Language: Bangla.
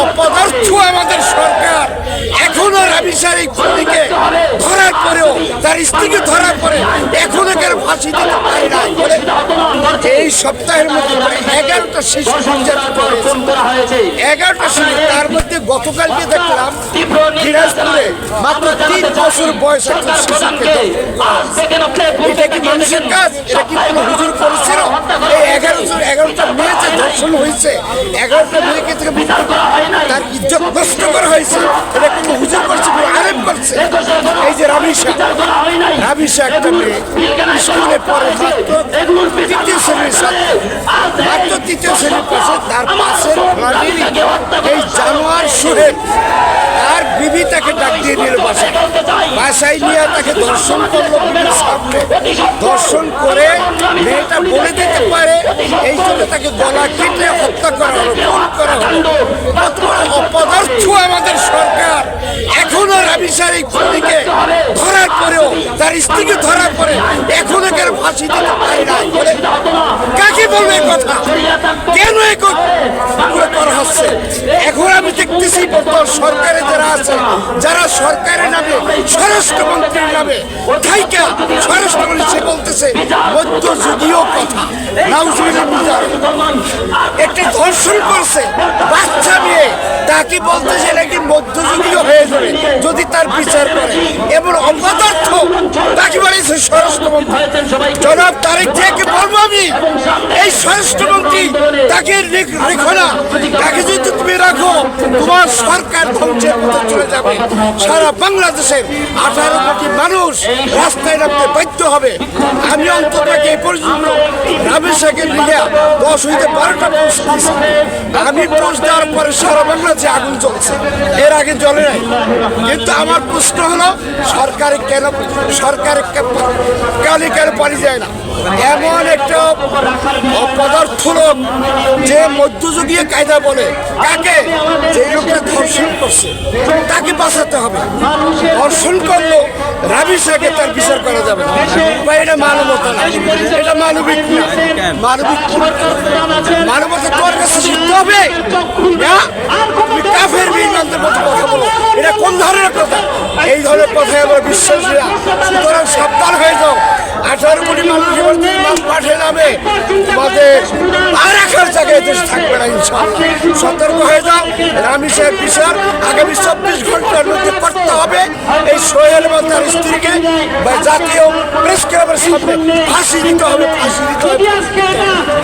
অপদার্থ আমাদের সরকার এখনো রাবিশার এই খুনিকে ধরার পরেও তার স্ত্রীকে ধরার পরে এখনো কেন ফাঁসি দিতে পারে না। এই সপ্তাহের মধ্যে 11টা শিশু নির্যাতিত হয়েছে, 11টা শিশু। তার মধ্যে গতকালকে দেখলাম দিনাজপুরে মাত্র 3 বছর বয়স একটা শিশুকে। এটা কি মানুষের কাজ? এটা কি কোনো হুজুর করেছিল? এই 11টা মেয়ে যে ধর্ষণ হয়েছে, 11টা মেয়েকে থেকে তার ইজ্জত নষ্ট করা হয়েছে, এটা কোনো হুজুর করছে, কোনো আলেম করছে? এই যে রাবিশা একটা মেয়ে স্কুলে পড়ে, মাত্র 3য় শ্রেণীর ছাত্র, মাত্র 3য় শ্রেণীর পাশে তার পাশের ফ্ল্যাটেরই এই জানোয়ার সোহেব তার বিবি তাকে ডাক দিয়ে নিল বাসায় নিয়ে তাকে ধর্ষণ করলো বিবির সামনে। ধর্ষণ করে মেয়েটা বলে দিতে পারে, এই জন্য তাকে গলা কেটে হত্যা করা হলো, খুন করা হলো। অপদার্থ আমাদের সরকার এখনো রাবিশার এই খুনিকে ধরার পরেও তার স্ত্রীকে ধরার পরে এখনো কেন ফাঁসি দিতে পারে না। কাকে বলবে কথা? কেন করা হচ্ছে? এখন আমি দেখতেছি বর্তমান সরকারে যারা আছে, যারা সরকারের নামে স্বরাষ্ট্রমন্ত্রীর নামে থাইকা স্বরাষ্ট্রমন্ত্রী সে বলতেছে মধ্যযুগীয় কথা। একটি ধর্ষণ করছে বাচ্চা মেয়ে, তাকে বলতেছে নাকি মধ্যযুগীয় হয়ে যাবে যদি তার বিচার করে। এবং অপদার্থ তাকে বলেছে স্বরাষ্ট্রমন্ত্রী জনাব তারেক জিয়াকে বলবো আমি, এই স্বরাষ্ট্রমন্ত্রী তাকে রেখো না, তাকে যদি তুমি রাখো তোমার সরকার ধ্বংসের মধ্যে চলে যাবে। সারা বাংলাদেশের 18 কোটি মানুষ রাস্তায় নামতে বাধ্য হবে। আমি অন্তত এই পর্যন্ত রাবিশাকে নিয়ে 10 হইতে 12টা পোস্ট দিয়েছি। আমি পোস্ট দেওয়ার পরে সারা বাংলাদেশে আগুন জ্বলছে, এর আগে জ্বলে নাই। কিন্তু আমার প্রশ্ন হলো সরকারে কেন কালি কেন পারি যায় না? এমন একটা অপদার্থ লোক যে মধ্যযুগীয় কায়দা বলে, কাকে? যে লোকটা ধর্ষণ করছে তাকে বাঁচাতে হবে। ধর্ষণ করলো রাবিশাকে তার বিচার করা যাবে না। এটা মানবতা না, এটা মানবিক না। মানবতা তোর কাছে শিখতে হবে। কাফের বিমানদের মতো কথা বলো, এটা কোন ধরনের কথা? এই ধরনের কথায় আমার বিশ্বাস না। সুতরাং সাবধান হয়ে যাও। 18 কোটি মানুষ এবার পাঠে নামে তোমাদের আর রাখার জায়গায় দেশ থাকবে না ইনশাআল্লাহ। সতর্ক হয়ে যাও। রাবিশার বিচার আগামী 24 ঘন্টার মধ্যে করতে হবে। এই সোহেল এবং তার স্ত্রীকে জাতীয় প্রেস ক্লাবের সামনে ফাঁসি দিতে হবে।